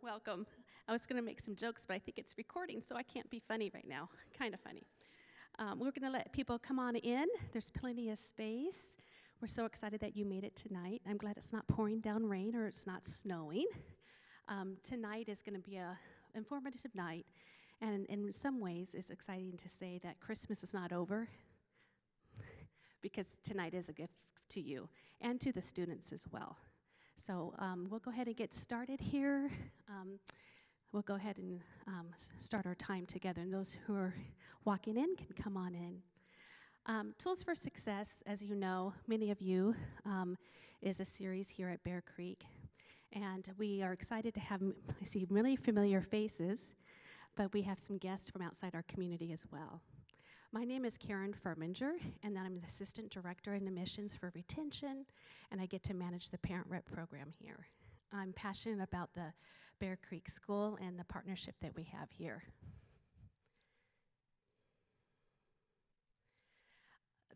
Welcome. I was going to make some jokes, but I think it's recording, so I can't be funny right now. Kind of funny. We're going to let people come on in. There's plenty of space. We're so excited that you made it tonight. I'm glad it's not pouring down rain or it's not snowing. Tonight is going to be an informative night, and in some ways it's exciting to say that Christmas is not over because tonight is a gift to you and to the students as well. So we'll go ahead and get started here. We'll go ahead and start our time together, and those who are walking in can come on in. Tools for Success, as you know, many of you, is a series here at Bear Creek, and we are excited to have, I see really familiar faces, but we have some guests from outside our community as well. My name is Karen Furminger, and I'm the Assistant Director in Admissions for Retention, and I get to manage the Parent Rep program here. I'm passionate about the Bear Creek School and the partnership that we have here.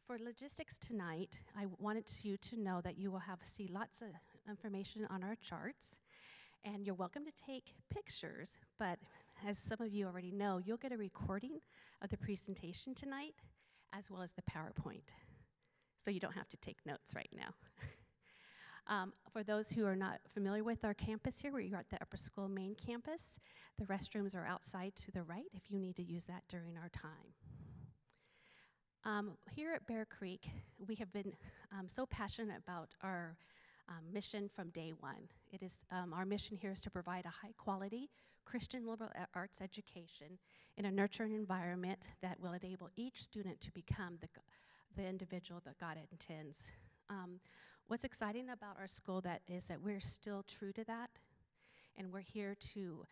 For logistics tonight, I wanted you to know that you will see lots of information on our charts, and you're welcome to take pictures, but as some of you already know, you'll get a recording of the presentation tonight, as well as the PowerPoint. So you don't have to take notes right now. For those who are not familiar with our campus here, we are at the upper school main campus. The restrooms are outside to the right if you need to use that during our time. Here at Bear Creek, we have been so passionate about our mission from day one. It is our mission here is to provide a high-quality Christian liberal arts education in a nurturing environment that will enable each student to become the individual that God intends. What's exciting about our school is that we're still true to that, and we're here to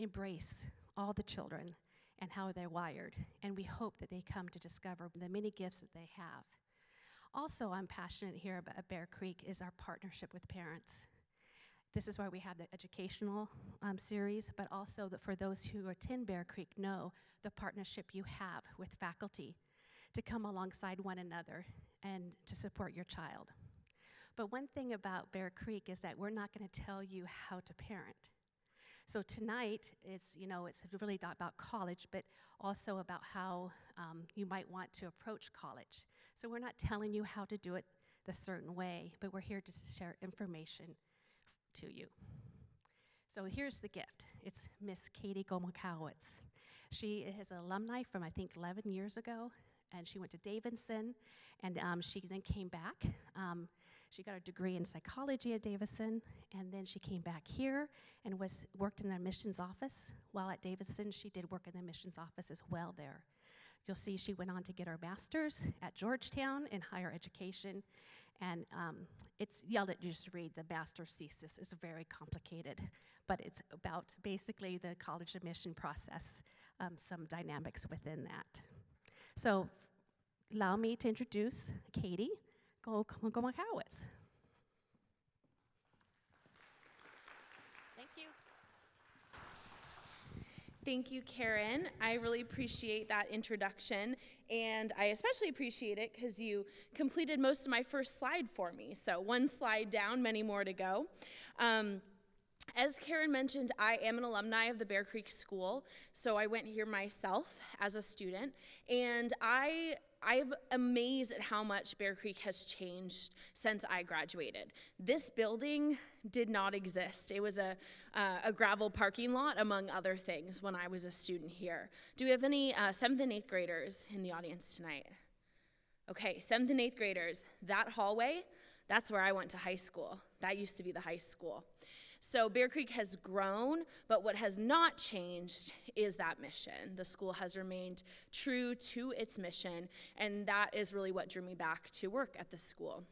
embrace all the children and how they're wired, and we hope that they come to discover the many gifts that they have. Also, I'm passionate here about Bear Creek is our partnership with parents. This is why we have the educational series, but also for those who attend Bear Creek know the partnership you have with faculty to come alongside one another and to support your child. But one thing about Bear Creek is that we're not going to tell you how to parent. So tonight, it's really not about college, but also about how you might want to approach college. So we're not telling you how to do it the certain way, but we're here to share information to you. So here's the gift. It's Miss Katie Gomulkiewicz. She is an alumni from, I think, 11 years ago, and she went to Davidson, and she then came back. She got a degree in psychology at Davidson, and then she came back here and worked in the admissions office. While at Davidson, she did work in the admissions office as well there. You'll see she went on to get her master's at Georgetown in higher education, and you'll just read the master's thesis. It's very complicated, but it's about basically the college admission process, some dynamics within that. So allow me to introduce Katie Gomulkiewicz. Thank you. Thank you, Karen. I really appreciate that introduction, and I especially appreciate it because you completed most of my first slide for me. So one slide down, many more to go. As Karen mentioned, I am an alumni of the Bear Creek School, so I went here myself as a student, and I'm amazed at how much Bear Creek has changed since I graduated. This building did not exist. It was a gravel parking lot, among other things, when I was a student here. Do we have any 7th and 8th graders in the audience tonight? Okay, 7th and 8th graders, that hallway, that's where I went to high school. That used to be the high school. So Bear Creek has grown, but what has not changed is that mission. The school has remained true to its mission, and that is really what drew me back to work at the school.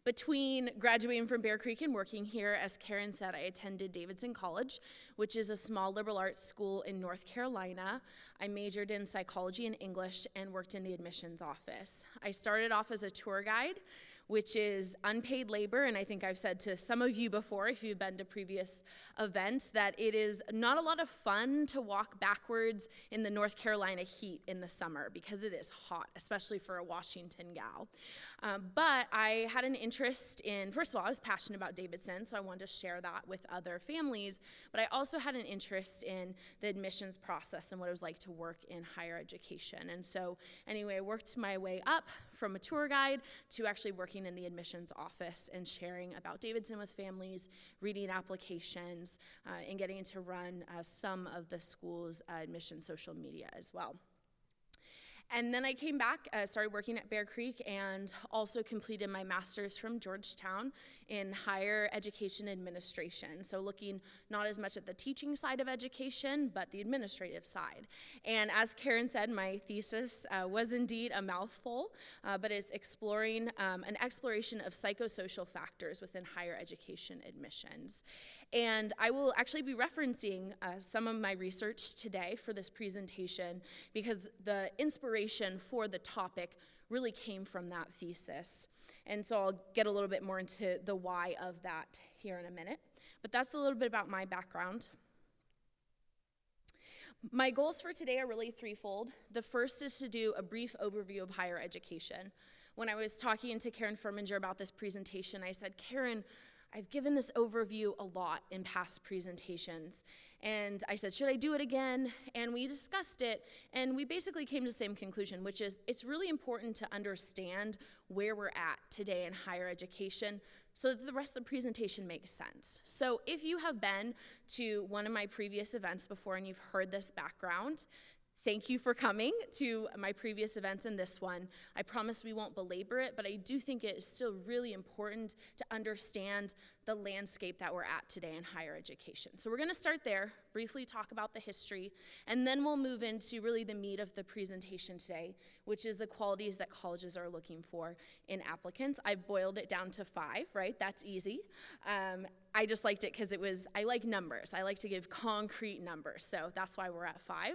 Between graduating from Bear Creek and working here, as Karen said, I attended Davidson College, which is a small liberal arts school in North Carolina. I majored in psychology and English and worked in the admissions office. I started off as a tour guide, which is unpaid labor. And I think I've said to some of you before, if you've been to previous events, that it is not a lot of fun to walk backwards in the North Carolina heat in the summer because it is hot, especially for a Washington gal. But I had an interest in, first of all, I was passionate about Davidson, so I wanted to share that with other families, but I also had an interest in the admissions process and what it was like to work in higher education. And so anyway, I worked my way up from a tour guide to actually working in the admissions office and sharing about Davidson with families, reading applications, and getting to run some of the school's admission social media as well. And then I came back, started working at Bear Creek, and also completed my master's from Georgetown in higher education administration. So looking not as much at the teaching side of education, but the administrative side. And as Karen said, my thesis was indeed a mouthful, but it's exploring an exploration of psychosocial factors within higher education admissions. And I will actually be referencing some of my research today for this presentation because the inspiration for the topic really came from that thesis. And so I'll get a little bit more into the why of that here in a minute. But that's a little bit about my background. My goals for today are really threefold. The first is to do a brief overview of higher education. When I was talking to Karen Furminger about this presentation, I said, Karen, I've given this overview a lot in past presentations. And I said, should I do it again? And we discussed it, and we basically came to the same conclusion, which is it's really important to understand where we're at today in higher education so that the rest of the presentation makes sense. So if you have been to one of my previous events before and you've heard this background, thank you for coming to my previous events and this one. I promise we won't belabor it, but I do think it is still really important to understand the landscape that we're at today in higher education. So we're going to start there, briefly talk about the history, and then we'll move into really the meat of the presentation today, which is the qualities that colleges are looking for in applicants. I've boiled it down to 5, right? That's easy. I just liked it because I like numbers. I like to give concrete numbers, so that's why we're at 5.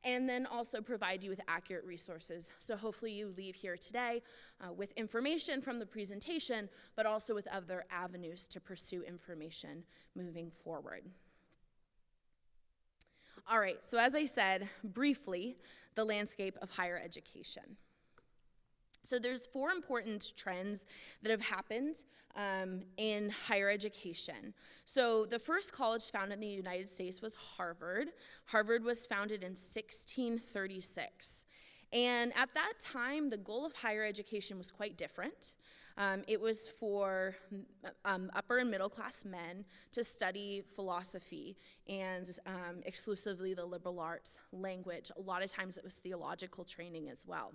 And then also provide you with accurate resources. So hopefully you leave here today with information from the presentation, but also with other avenues to pursue information moving forward. All right, so as I said, briefly, the landscape of higher education. So there's 4 important trends that have happened in higher education. So the first college founded in the United States was Harvard. Harvard was founded in 1636. And at that time, the goal of higher education was quite different. It was for upper and middle class men to study philosophy and exclusively the liberal arts, language. A lot of times it was theological training as well.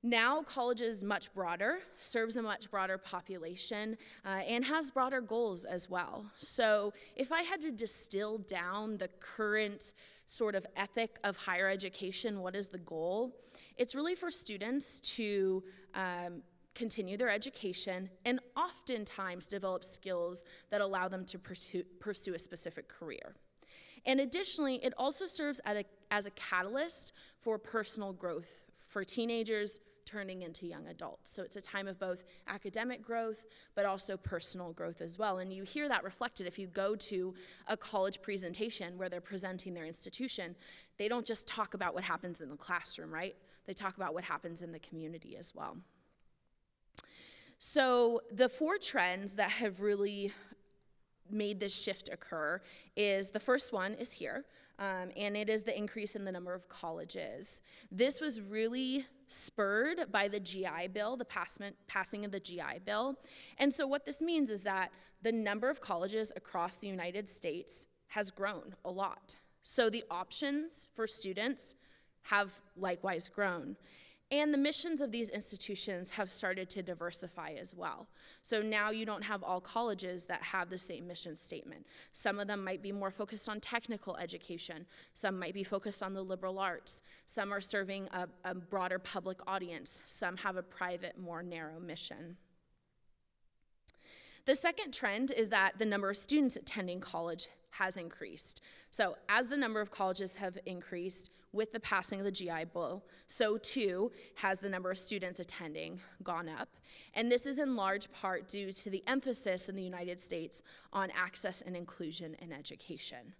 Now, college is much broader, serves a much broader population, and has broader goals as well. So if I had to distill down the current sort of ethic of higher education, what is the goal? It's really for students to continue their education and oftentimes develop skills that allow them to pursue a specific career. And additionally, it also serves as a catalyst for personal growth for teenagers turning into young adults. So it's a time of both academic growth, but also personal growth as well. And you hear that reflected if you go to a college presentation where they're presenting their institution. They don't just talk about what happens in the classroom, right? They talk about what happens in the community as well. So the 4 trends that have really made this shift occur is, the first one is here, and it is the increase in the number of colleges. This was really spurred by the GI Bill, the passing of the GI Bill. And so what this means is that the number of colleges across the United States has grown a lot. So the options for students have likewise grown. And the missions of these institutions have started to diversify as well. So now you don't have all colleges that have the same mission statement. Some of them might be more focused on technical education. Some might be focused on the liberal arts. Some are serving a broader public audience. Some have a private, more narrow mission. The second trend is that the number of students attending college has increased. So as the number of colleges have increased, with the passing of the GI Bill, so too has the number of students attending gone up. And this is in large part due to the emphasis in the United States on access and inclusion in education.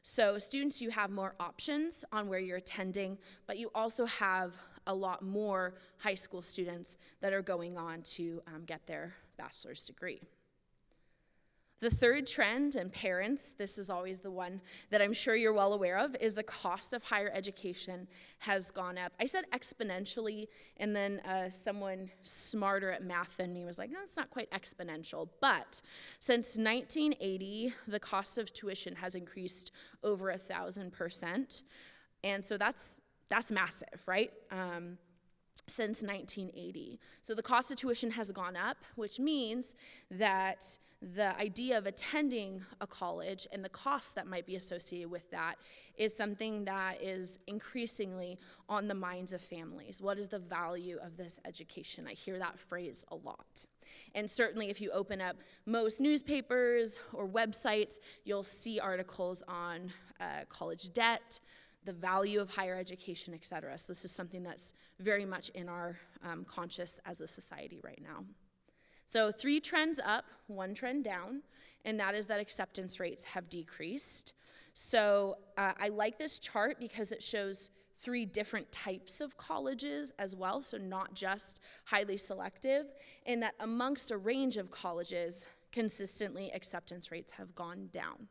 So students, you have more options on where you're attending, but you also have a lot more high school students that are going on to get their bachelor's degree. The third trend, and parents, this is always the one that I'm sure you're well aware of, is the cost of higher education has gone up. I said exponentially, and then someone smarter at math than me was like, no, it's not quite exponential. But since 1980, the cost of tuition has increased over 1,000%. And so that's massive, right? Since 1980. So the cost of tuition has gone up, which means that the idea of attending a college and the costs that might be associated with that is something that is increasingly on the minds of families. What is the value of this education? I hear that phrase a lot. And certainly if you open up most newspapers or websites, you'll see articles on college debt, the value of higher education, et cetera. So this is something that's very much in our conscious as a society right now. So 3 trends up, 1 trend down, and that is that acceptance rates have decreased. So I like this chart because it shows 3 different types of colleges as well, so not just highly selective, and that amongst a range of colleges, consistently acceptance rates have gone down.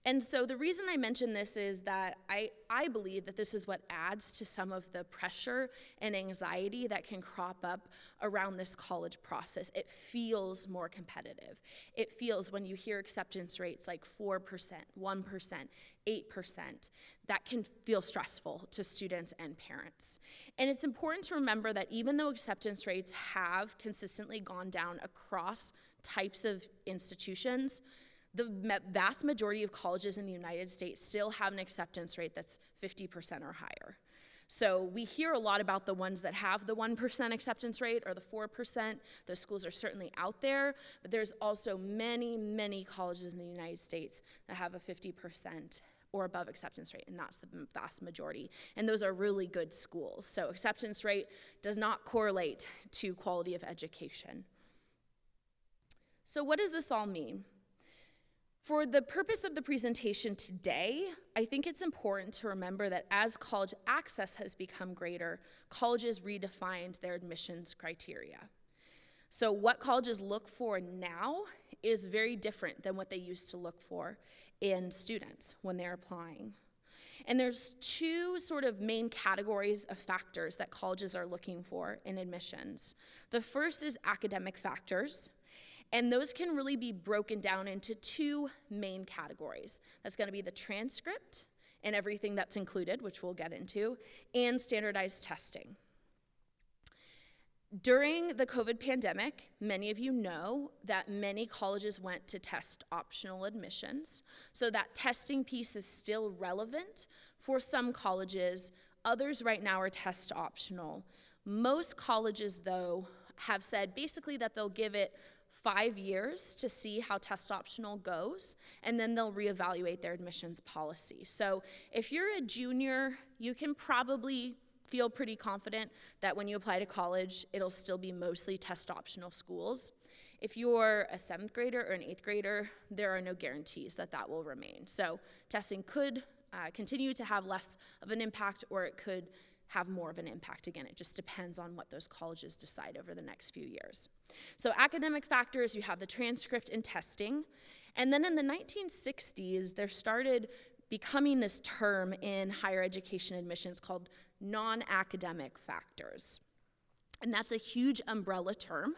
And so the reason I mention this is that I believe that this is what adds to some of the pressure and anxiety that can crop up around this college process. It feels more competitive. It feels, when you hear acceptance rates like 4%, 1%, 8%, that can feel stressful to students and parents. And it's important to remember that even though acceptance rates have consistently gone down across types of institutions, the vast majority of colleges in the United States still have an acceptance rate that's 50% or higher. So we hear a lot about the ones that have the 1% acceptance rate or the 4%. Those schools are certainly out there, but there's also many, many colleges in the United States that have a 50% or above acceptance rate, and that's the vast majority. And those are really good schools. So acceptance rate does not correlate to quality of education. So what does this all mean? For the purpose of the presentation today, I think it's important to remember that as college access has become greater, colleges redefined their admissions criteria. So what colleges look for now is very different than what they used to look for in students when they're applying. And there's 2 sort of main categories of factors that colleges are looking for in admissions. The first is academic factors. And those can really be broken down into 2 main categories. That's going to be the transcript and everything that's included, which we'll get into, and standardized testing. During the COVID pandemic, many of you know that many colleges went to test optional admissions. So that testing piece is still relevant for some colleges. Others right now are test optional. Most colleges, though, have said basically that they'll give it 5 years to see how test optional goes, and then they'll reevaluate their admissions policy. So if you're a junior, you can probably feel pretty confident that when you apply to college, it'll still be mostly test optional schools. If you're a 7th grader or an 8th grader, there are no guarantees that that will remain. So testing could continue to have less of an impact, or it could have more of an impact. Again, it just depends on what those colleges decide over the next few years. So academic factors, you have the transcript and testing. And then in the 1960s, there started becoming this term in higher education admissions called non-academic factors. And that's a huge umbrella term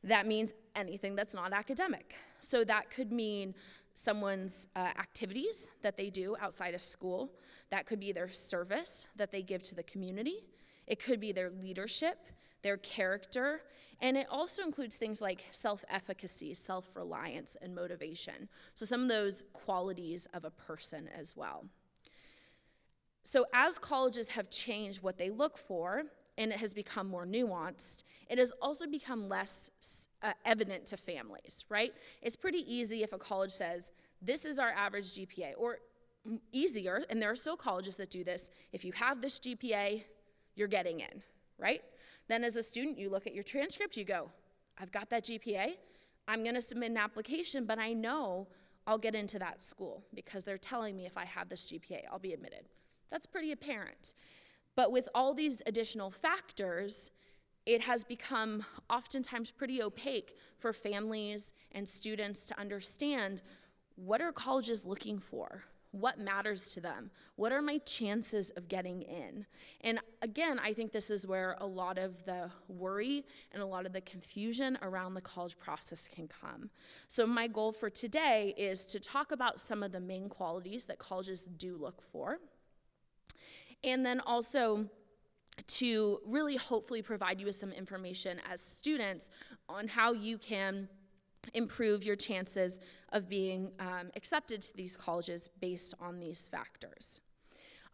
that means anything that's not academic. So that could mean someone's activities that they do outside of school. That could be their service that they give to the community. It could be their leadership, their character, and it also includes things like self-efficacy, self-reliance, and motivation. So some of those qualities of a person as well. So as colleges have changed what they look for, and it has become more nuanced, it has also become less evident to families, right? It's pretty easy if a college says, this is our average GPA, or easier, and there are still colleges that do this. If you have this GPA, you're getting in, right? Then as a student, you look at your transcript, you go, I've got that GPA, I'm gonna submit an application, but I know I'll get into that school because they're telling me if I have this GPA, I'll be admitted. That's pretty apparent. But with all these additional factors, it has become oftentimes pretty opaque for families and students to understand, what are colleges looking for? What matters to them? What are my chances of getting in? And again, I think this is where a lot of the worry and a lot of the confusion around the college process can come. So my goal for today is to talk about some of the main qualities that colleges do look for, and then also to really hopefully provide you with some information as students on how you can improve your chances of being accepted to these colleges based on these factors.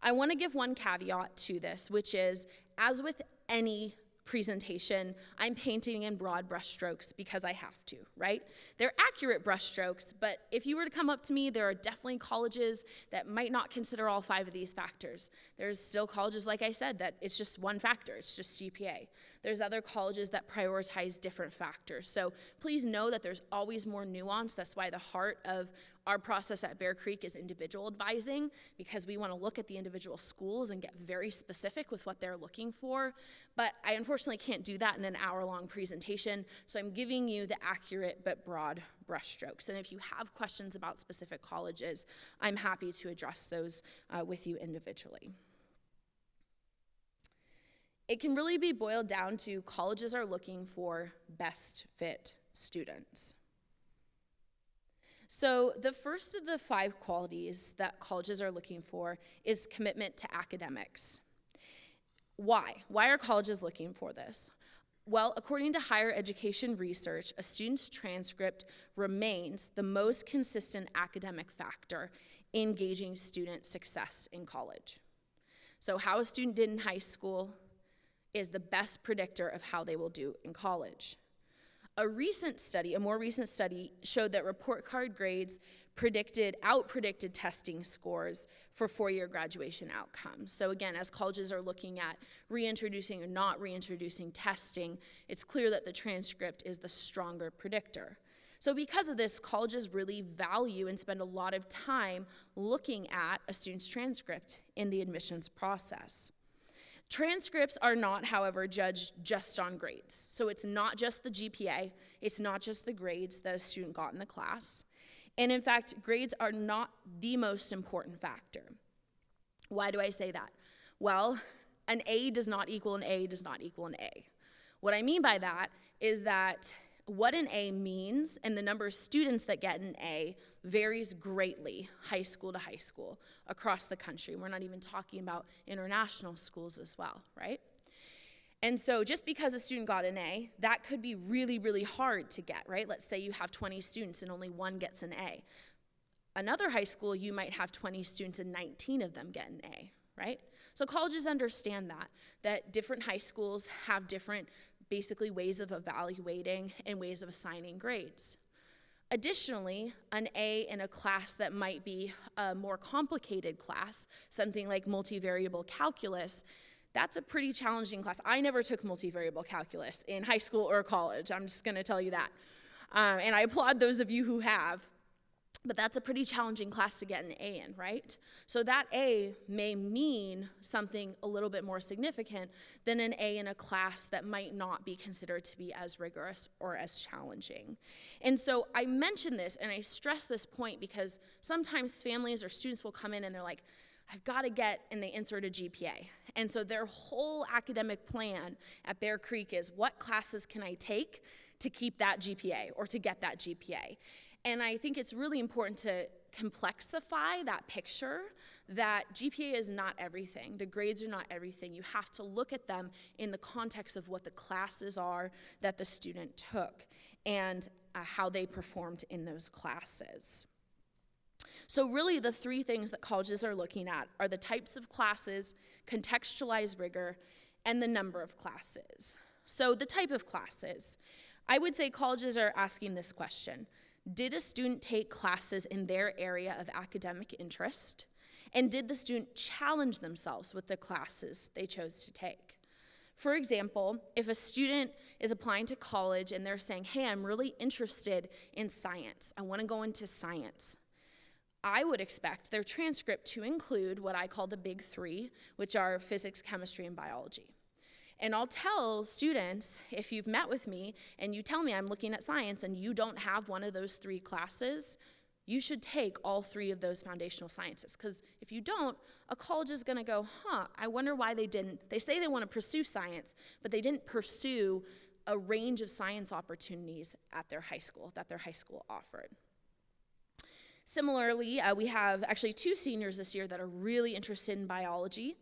I want to give one caveat to this, which is, as with any presentation, I'm painting in broad brushstrokes because I have to, right? They're accurate brushstrokes, but if you were to come up to me, there are definitely colleges that might not consider all 5 of these factors. There's still colleges, like I said, that it's just one factor, it's just GPA. There's other colleges that prioritize different factors. So please know that there's always more nuance. That's why the heart of our process at Bear Creek is individual advising, because we want to look at the individual schools and get very specific with what they're looking for. But I unfortunately can't do that in an hour-long presentation, so I'm giving you the accurate but broad brushstrokes. And if you have questions about specific colleges, I'm happy to address those with you individually. It can really be boiled down to colleges are looking for best fit students. So the first of the 5 qualities that colleges are looking for is commitment to academics. Why? Why are colleges looking for this? Well, according to higher education research, a student's transcript remains the most consistent academic factor in gauging student success in college. So how a student did in high school is the best predictor of how they will do in college. A more recent study showed that report card grades out-predicted testing scores for 4-year graduation outcomes. So again, as colleges are looking at reintroducing or not reintroducing testing, it's clear that the transcript is the stronger predictor. So because of this, colleges really value and spend a lot of time looking at a student's transcript in the admissions process. Transcripts are not, however, judged just on grades. So it's not just the GPA, it's not just the grades that a student got in the class. And in fact, grades are not the most important factor. Why do I say that? Well, an A does not equal an A does not equal an A. What I mean by that is that what an A means and the number of students that get an A varies greatly, high school to high school, across the country. We're not even talking about international schools as well, right? And so just because a student got an A, that could be really, really hard to get, right? Let's say you have 20 students and only 1 gets an A. Another high school, you might have 20 students and 19 of them get an A, right? So colleges understand that different high schools have different basically ways of evaluating and ways of assigning grades. Additionally, an A in a class that might be a more complicated class, something like multivariable calculus, that's a pretty challenging class. I never took multivariable calculus in high school or college. I'm just going to tell you that. And I applaud those of you who have. But that's a pretty challenging class to get an A in, right? So that A may mean something a little bit more significant than an A in a class that might not be considered to be as rigorous or as challenging. And so I mention this and I stress this point because sometimes families or students will come in and they're like, I've got to get, and they insert a GPA. And so their whole academic plan at Bear Creek is, what classes can I take to keep that GPA or to get that GPA? And I think it's really important to complexify that picture that GPA is not everything. The grades are not everything. You have to look at them in the context of what the classes are that the student took and how they performed in those classes. So really the 3 things that colleges are looking at are the types of classes, contextualized rigor, and the number of classes. So the type of classes, I would say colleges are asking this question. Did a student take classes in their area of academic interest? And did the student challenge themselves with the classes they chose to take? For example, if a student is applying to college and they're saying, hey, I'm really interested in science, I want to go into science, I would expect their transcript to include what I call the big three, which are physics, chemistry, and biology. And I'll tell students, if you've met with me and you tell me I'm looking at science and you don't have one of those three classes, you should take all three of those foundational sciences. Because if you don't, a college is going to go, I wonder why they didn't. They say they want to pursue science, but they didn't pursue a range of science opportunities at their high school, that their high school offered. Similarly, we have actually 2 seniors this year that are really interested in biology.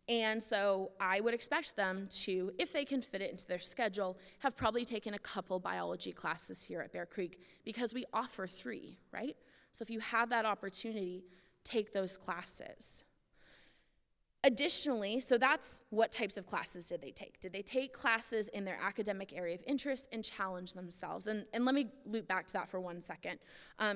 And so I would expect them to, if they can fit it into their schedule, have probably taken a couple biology classes here at Bear Creek because we offer 3, right? So if you have that opportunity, take those classes. Additionally, so that's what types of classes did they take? Did they take classes in their academic area of interest and challenge themselves? And let me loop back to that for 1 second.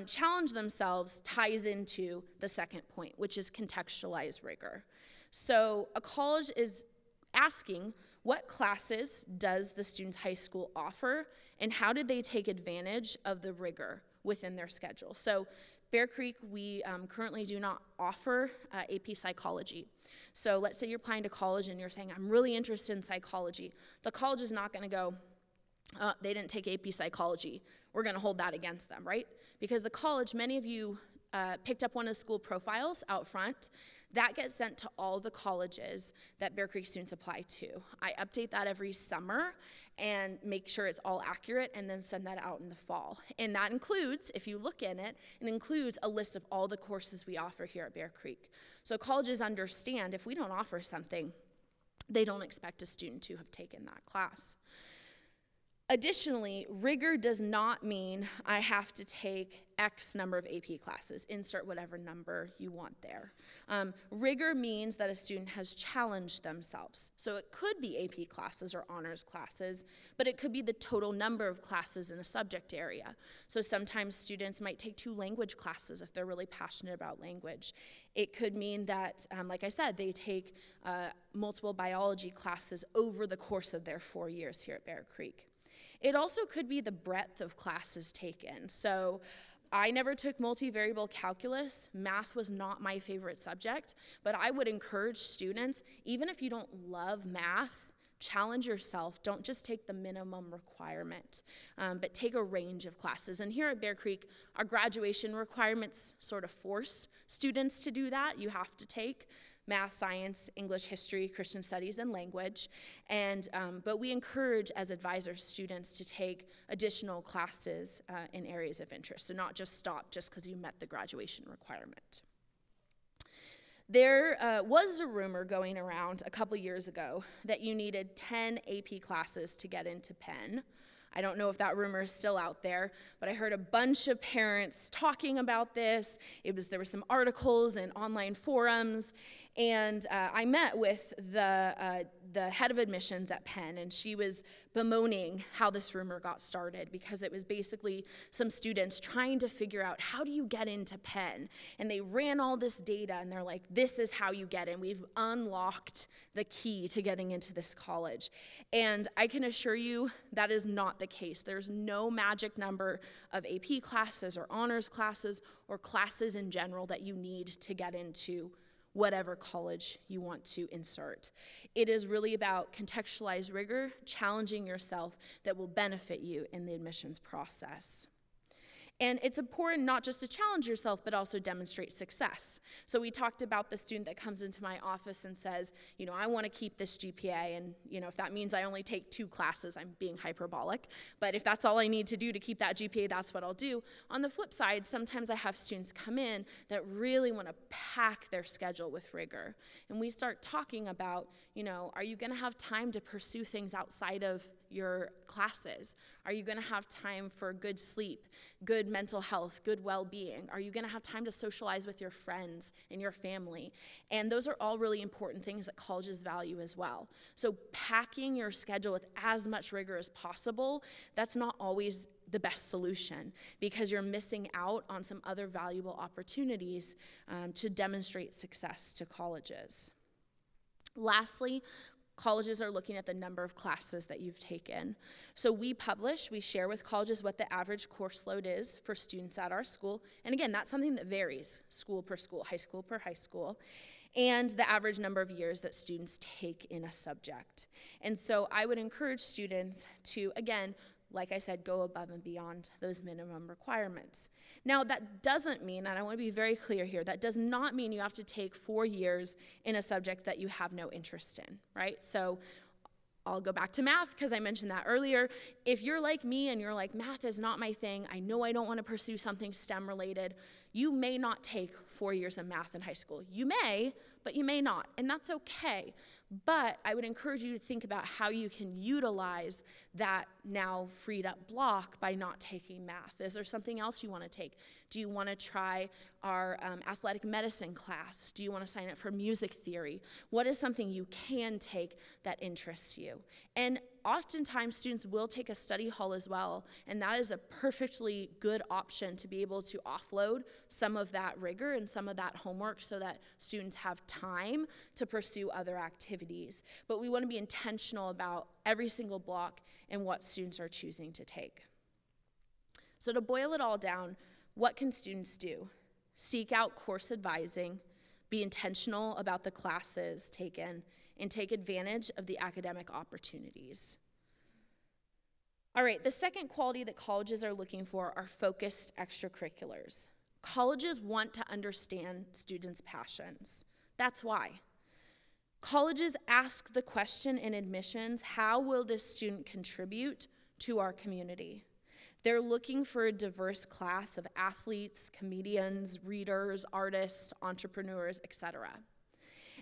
Challenge themselves ties into the second point, which is contextualized rigor. So a college is asking, what classes does the student's high school offer, and how did they take advantage of the rigor within their schedule? So Bear Creek, we currently do not offer AP psychology. So let's say you're applying to college and you're saying, I'm really interested in psychology. The college is not going to go, they didn't take AP psychology. We're going to hold that against them, right? Because the college, many of you picked up one of the school profiles out front. That gets sent to all the colleges that Bear Creek students apply to. I update that every summer and make sure it's all accurate and then send that out in the fall. And that includes, if you look in it, it includes a list of all the courses we offer here at Bear Creek. So colleges understand if we don't offer something, they don't expect a student to have taken that class. Additionally, rigor does not mean I have to take X number of AP classes, insert whatever number you want there. Rigor means that a student has challenged themselves. So it could be AP classes or honors classes, but it could be the total number of classes in a subject area. So sometimes students might take 2 language classes if they're really passionate about language. It could mean that, like I said, they take multiple biology classes over the course of their 4 years here at Bear Creek. It also could be the breadth of classes taken. So I never took multivariable calculus. Math was not my favorite subject, but I would encourage students, even if you don't love math, challenge yourself. Don't just take the minimum requirement, but take a range of classes. And here at Bear Creek, our graduation requirements sort of force students to do that. You have to take math, science, English, history, Christian studies, and language. And, but we encourage, as advisors, students to take additional classes in areas of interest, so not just stop just because you met the graduation requirement. There was a rumor going around a couple years ago that you needed 10 AP classes to get into Penn. I don't know if that rumor is still out there, but I heard a bunch of parents talking about this. There were some articles and online forums, and I met with the head of admissions at Penn, and she was bemoaning how this rumor got started because it was basically some students trying to figure out, how do you get into Penn? And they ran all this data, and they're like, this is how you get in. We've unlocked the key to getting into this college. And I can assure you that is not the case. There's no magic number of AP classes or honors classes or classes in general that you need to get into whatever college you want to insert. It is really about contextualized rigor, challenging yourself, that will benefit you in the admissions process. And it's important not just to challenge yourself, but also demonstrate success. So we talked about the student that comes into my office and says, I want to keep this GPA, and if that means I only take 2 classes, I'm being hyperbolic, but if that's all I need to do to keep that GPA, that's what I'll do. On the flip side, sometimes I have students come in that really want to pack their schedule with rigor. And we start talking about, are you going to have time to pursue things outside of your classes? Are you going to have time for good sleep, good mental health, good well-being? Are you going to have time to socialize with your friends and your family? And those are all really important things that colleges value as well. So packing your schedule with as much rigor as possible, that's not always the best solution, because you're missing out on some other valuable opportunities to demonstrate success to colleges. Lastly, colleges are looking at the number of classes that you've taken. So we share with colleges what the average course load is for students at our school. And again, that's something that varies school per school, high school per high school, and the average number of years that students take in a subject. And so I would encourage students to, again, like I said, go above and beyond those minimum requirements. Now, that doesn't mean, and I want to be very clear here, that does not mean you have to take 4 years in a subject that you have no interest in, right? So I'll go back to math because I mentioned that earlier. If you're like me and you're like, math is not my thing, I know I don't want to pursue something STEM related, you may not take 4 years of math in high school. You may, but you may not, and that's okay. But I would encourage you to think about how you can utilize that now freed up block by not taking math. Is there something else you want to take? Do you want to try our athletic medicine class? Do you want to sign up for music theory? What is something you can take that interests you? And oftentimes students will take a study hall as well, and that is a perfectly good option to be able to offload some of that rigor and some of that homework so that students have time to pursue other activities. But we want to be intentional about every single block and what students are choosing to take. So to boil it all down, what can students do? Seek out course advising, be intentional about the classes taken, and take advantage of the academic opportunities. All right, the second quality that colleges are looking for are focused extracurriculars. Colleges want to understand students' passions. That's why. Colleges ask the question in admissions, how will this student contribute to our community? They're looking for a diverse class of athletes, comedians, readers, artists, entrepreneurs, etc.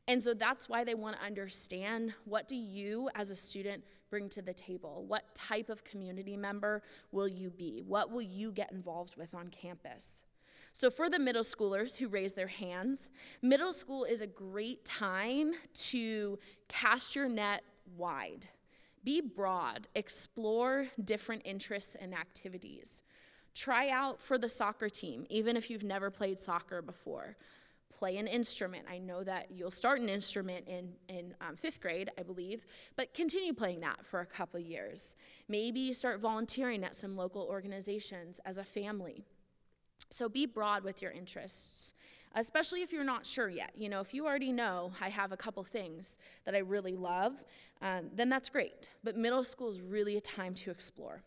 And so that's why they want to understand, what do you as a student bring to the table? What type of community member will you be? What will you get involved with on campus? So for the middle schoolers who raise their hands, middle school is a great time to cast your net wide. Be broad, explore different interests and activities. Try out for the soccer team, even if you've never played soccer before. Play an instrument. I know that you'll start an instrument in 5th grade, I believe, but continue playing that for a couple years. Maybe start volunteering at some local organizations as a family. So be broad with your interests, especially if you're not sure yet. You know, if you already know, I have a couple things that I really love, then that's great. But middle school is really a time to explore.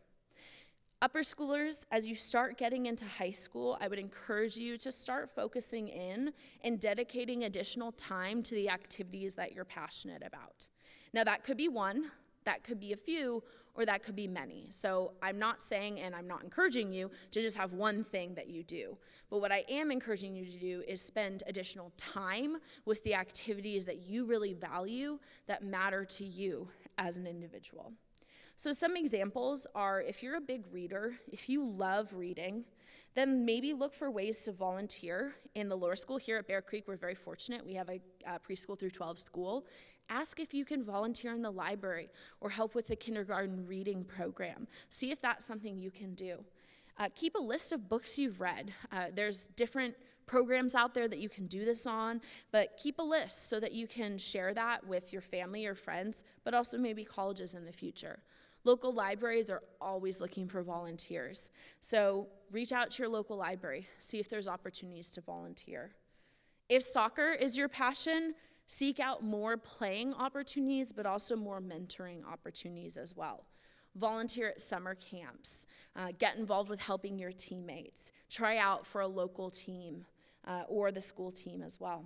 Upper schoolers, as you start getting into high school, I would encourage you to start focusing in and dedicating additional time to the activities that you're passionate about. Now that could be one, that could be a few, or that could be many. So I'm not saying, and I'm not encouraging you to just have one thing that you do. But what I am encouraging you to do is spend additional time with the activities that you really value, that matter to you as an individual. So some examples are, if you're a big reader, if you love reading, then maybe look for ways to volunteer. In the lower school here at Bear Creek, we're very fortunate. We have a preschool through 12 school. Ask if you can volunteer in the library or help with the kindergarten reading program. See if that's something you can do. Keep a list of books you've read. There's different programs out there that you can do this on, but keep a list so that you can share that with your family or friends, but also maybe colleges in the future. Local libraries are always looking for volunteers. So reach out to your local library, see if there's opportunities to volunteer. If soccer is your passion, seek out more playing opportunities, but also more mentoring opportunities as well. Volunteer at summer camps, get involved with helping your teammates, try out for a local team or the school team as well.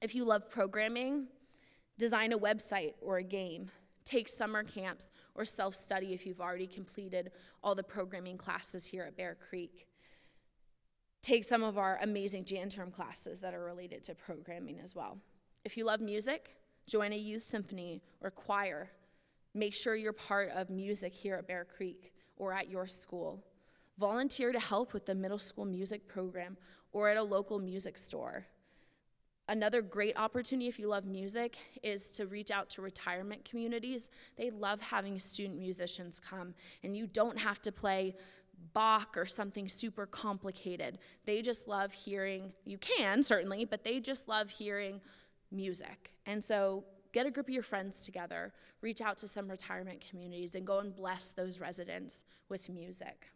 If you love programming, design a website or a game, take summer camps or self-study if you've already completed all the programming classes here at Bear Creek. Take some of our amazing Jan term classes that are related to programming as well. If you love music, join a youth symphony or choir. Make sure you're part of music here at Bear Creek or at your school. Volunteer to help with the middle school music program or at a local music store. Another great opportunity if you love music is to reach out to retirement communities. They love having student musicians come, and you don't have to play Bach or something super complicated. They just love hearing, you can certainly, but they just love hearing music. And so get a group of your friends together, reach out to some retirement communities, and go and bless those residents with music.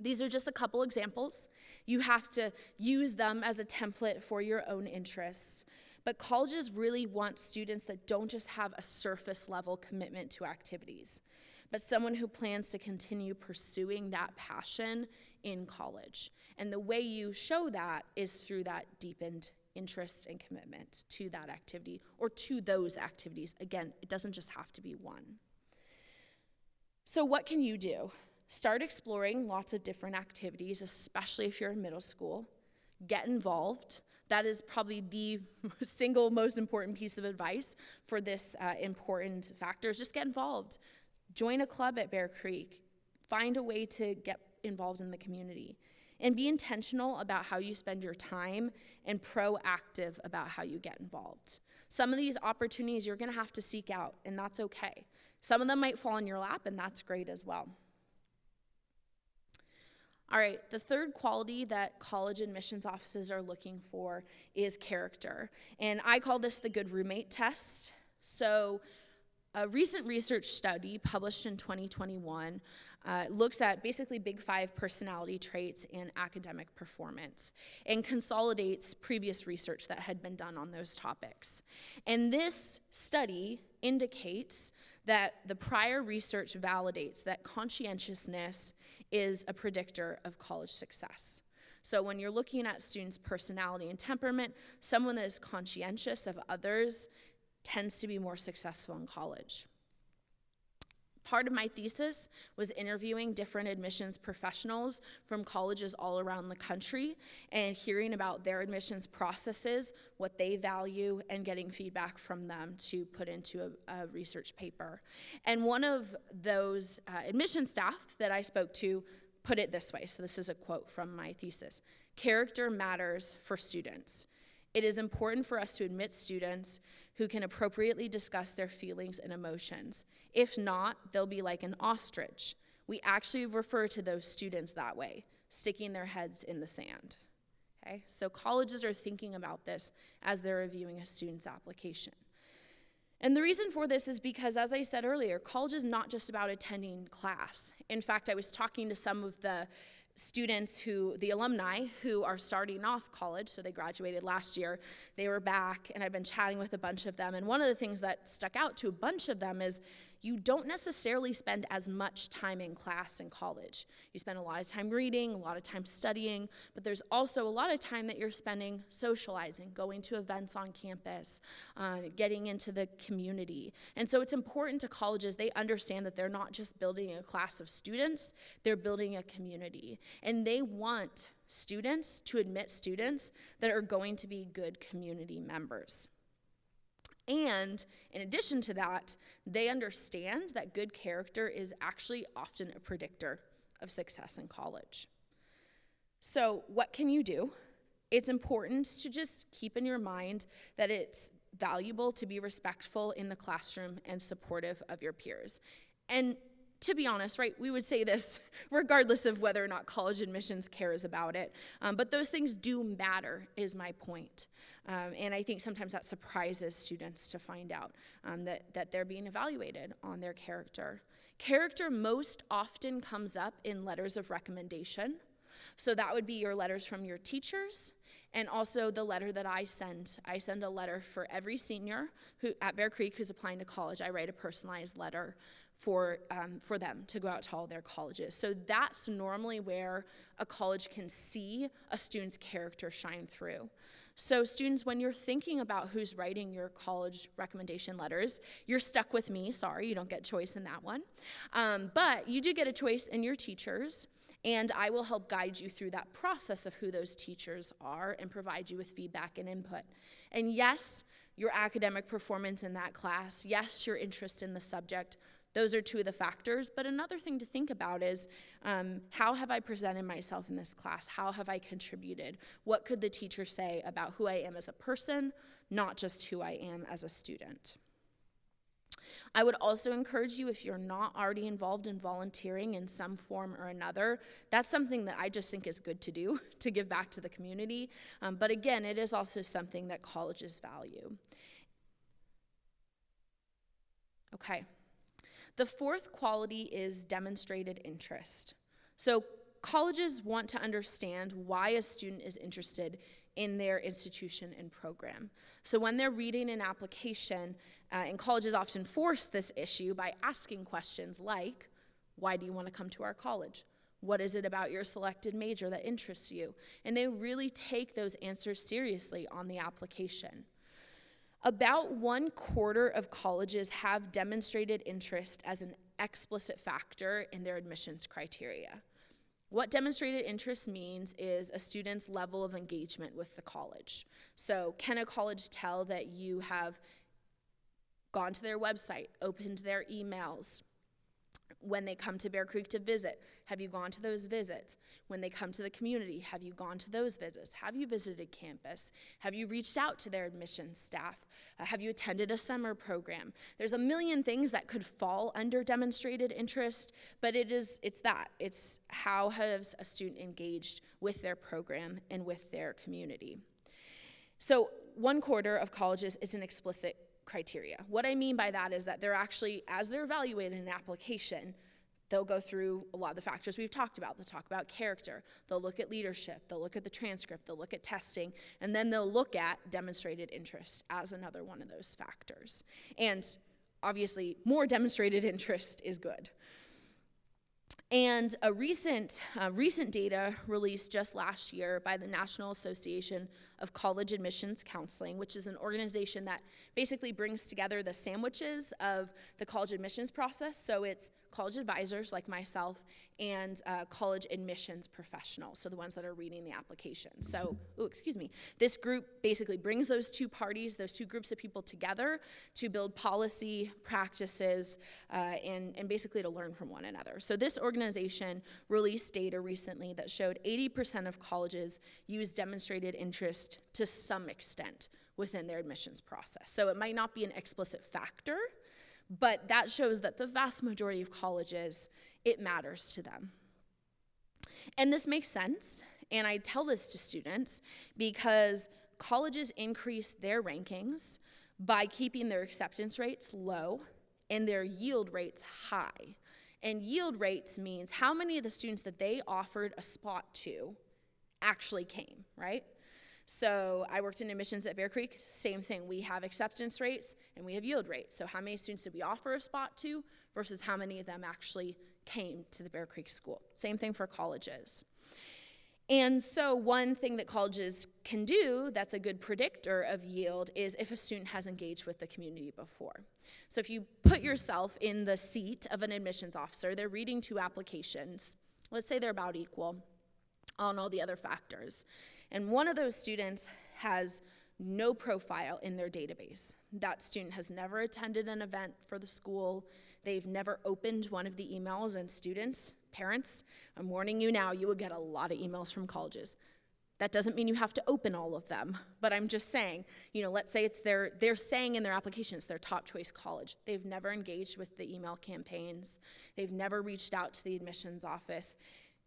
These are just a couple examples. You have to use them as a template for your own interests. But colleges really want students that don't just have a surface level commitment to activities, but someone who plans to continue pursuing that passion in college. And the way you show that is through that deepened interest and commitment to that activity or to those activities. Again, it doesn't just have to be one. So what can you do? Start exploring lots of different activities, especially if you're in middle school. Get involved. That is probably the single most important piece of advice for this important factor is just get involved. Join a club at Bear Creek. Find a way to get involved in the community. And be intentional about how you spend your time and proactive about how you get involved. Some of these opportunities you're going to have to seek out, and that's okay. Some of them might fall in your lap, and that's great as well. All right, the third quality that college admissions offices are looking for is character. And I call this the good roommate test. So a recent research study published in 2021 looks at basically big 5 personality traits and academic performance and consolidates previous research that had been done on those topics. And this study indicates that the prior research validates that conscientiousness is a predictor of college success. So when you're looking at students' personality and temperament, someone that is conscientious of others tends to be more successful in college. Part of my thesis was interviewing different admissions professionals from colleges all around the country and hearing about their admissions processes, what they value, and getting feedback from them to put into a research paper. And one of those admissions staff that I spoke to put it this way, so this is a quote from my thesis: "Character matters for students. It is important for us to admit students who can appropriately discuss their feelings and emotions. If not, they'll be like an ostrich. We actually refer to those students that way, sticking their heads in the sand." Okay, so colleges are thinking about this as they're reviewing a student's application. And the reason for this is because, as I said earlier, college is not just about attending class. In fact, I was talking to some of the students the alumni who are starting off college, so they graduated last year. They were back, and I've been chatting with a bunch of them, and one of the things that stuck out to a bunch of them is you don't necessarily spend as much time in class in college. You spend a lot of time reading, a lot of time studying, but there's also a lot of time that you're spending socializing, going to events on campus, getting into the community. And so it's important to colleges, they understand that they're not just building a class of students, they're building a community. And they want students to admit students that are going to be good community members. And in addition to that, they understand that good character is actually often a predictor of success in college. So what can you do? It's important to just keep in your mind that it's valuable to be respectful in the classroom and supportive of your peers. And to be honest, right, we would say this regardless of whether or not college admissions cares about it, but those things do matter, is my point. And I think sometimes that surprises students to find out that they're being evaluated on their character. Character most often comes up in letters of recommendation. So that would be your letters from your teachers, and also the letter that I send. I send a letter for every senior at Bear Creek who's applying to college. I write a personalized letter for them to go out to all their colleges. So that's normally where a college can see a student's character shine through. So students, when you're thinking about who's writing your college recommendation letters, you're stuck with me. Sorry, you don't get choice in that one. But you do get a choice in your teachers, and I will help guide you through that process of who those teachers are and provide you with feedback and input. And yes, your academic performance in that class, yes, your interest in the subject. Those are two of the factors, but another thing to think about is how have I presented myself in this class? How have I contributed? What could the teacher say about who I am as a person, not just who I am as a student? I would also encourage you, if you're not already involved in volunteering in some form or another, that's something that I just think is good to do, to give back to the community. But again, it is also something that colleges value. Okay. The fourth quality is demonstrated interest. So colleges want to understand why a student is interested in their institution and program. So when they're reading an application, and colleges often force this issue by asking questions like, why do you want to come to our college? What is it about your selected major that interests you? And they really take those answers seriously on the application. About 1/4 of colleges have demonstrated interest as an explicit factor in their admissions criteria. What demonstrated interest means is a student's level of engagement with the college. So can a college tell that you have gone to their website, opened their emails? When they come to Bear Creek to visit, have you gone to those visits? When they come to the community, have you gone to those visits? Have you visited campus? Have you reached out to their admissions staff? Have you attended a summer program? There's a million things that could fall under demonstrated interest, but it's how has a student engaged with their program and with their community. So 1/4 of colleges is an explicit criteria. What I mean by that is that they're actually, as they're evaluating an application, they'll go through a lot of the factors we've talked about. They'll talk about character, they'll look at leadership, they'll look at the transcript, they'll look at testing, and then they'll look at demonstrated interest as another one of those factors. And obviously, more demonstrated interest is good. And a recent data released just last year by the National Association of College Admissions Counseling, which is an organization that basically brings together the sandwiches of the college admissions process. So it's college advisors like myself and college admissions professionals, so the ones that are reading the application. So, this group basically brings those two parties, those two groups of people together to build policy, practices, and basically to learn from one another. So this organization released data recently that showed 80% of colleges use demonstrated interest to some extent within their admissions process. So it might not be an explicit factor, but that shows that the vast majority of colleges, it matters to them. And this makes sense, and I tell this to students because colleges increase their rankings by keeping their acceptance rates low and their yield rates high. And yield rates means how many of the students that they offered a spot to actually came, right? So I worked in admissions at Bear Creek, same thing. We have acceptance rates and we have yield rates. So how many students did we offer a spot to versus how many of them actually came to the Bear Creek school? Same thing for colleges. And so one thing that colleges can do that's a good predictor of yield is if a student has engaged with the community before. So if you put yourself in the seat of an admissions officer, they're reading 2 applications. Let's say they're about equal on all the other factors. And one of those students has no profile in their database. That student has never attended an event for the school. They've never opened one of the emails, and students, parents, I'm warning you now, you will get a lot of emails from colleges. That doesn't mean you have to open all of them, but I'm just saying, let's say they're saying in their application it's their top choice college. They've never engaged with the email campaigns. They've never reached out to the admissions office.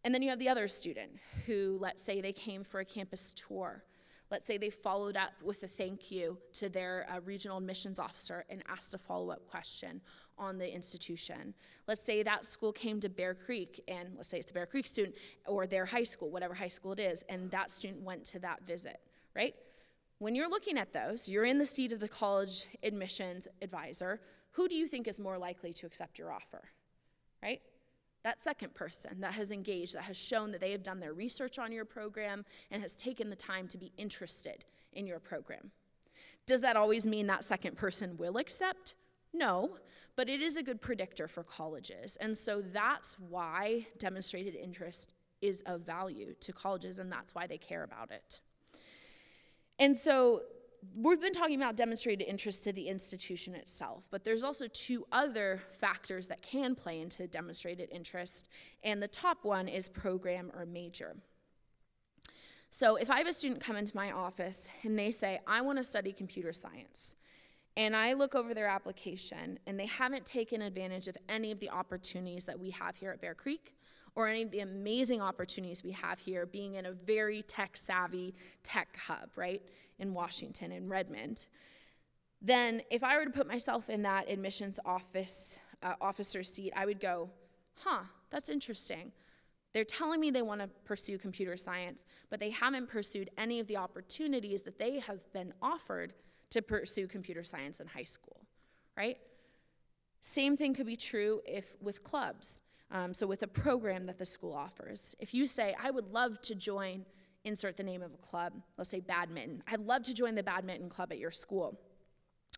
And then you have the other student who, let's say they came for a campus tour. Let's say they followed up with a thank you to their regional admissions officer and asked a follow-up question on the institution. Let's say that school came to Bear Creek, and let's say it's a Bear Creek student or their high school, whatever high school it is, and that student went to that visit, right? When you're looking at those, you're in the seat of the college admissions advisor. Who do you think is more likely to accept your offer, right? That second person that has engaged, that has shown that they have done their research on your program and has taken the time to be interested in your program. Does that always mean that second person will accept? No, but it is a good predictor for colleges. And so that's why demonstrated interest is of value to colleges, and that's why they care about it. And so we've been talking about demonstrated interest to the institution itself, but there's also two other factors that can play into demonstrated interest, and the top one is program or major. So if I have a student come into my office and they say, I want to study computer science, and I look over their application and they haven't taken advantage of any of the opportunities that we have here at Bear Creek, or any of the amazing opportunities we have here being in a very tech-savvy tech hub, right, in Washington, in Redmond, then if I were to put myself in that admissions officer seat, I would go, that's interesting. They're telling me they want to pursue computer science, but they haven't pursued any of the opportunities that they have been offered to pursue computer science in high school, right? Same thing could be true with clubs. So with a program that the school offers. If you say, I would love to join, insert the name of a club, let's say badminton. I'd love to join the badminton club at your school,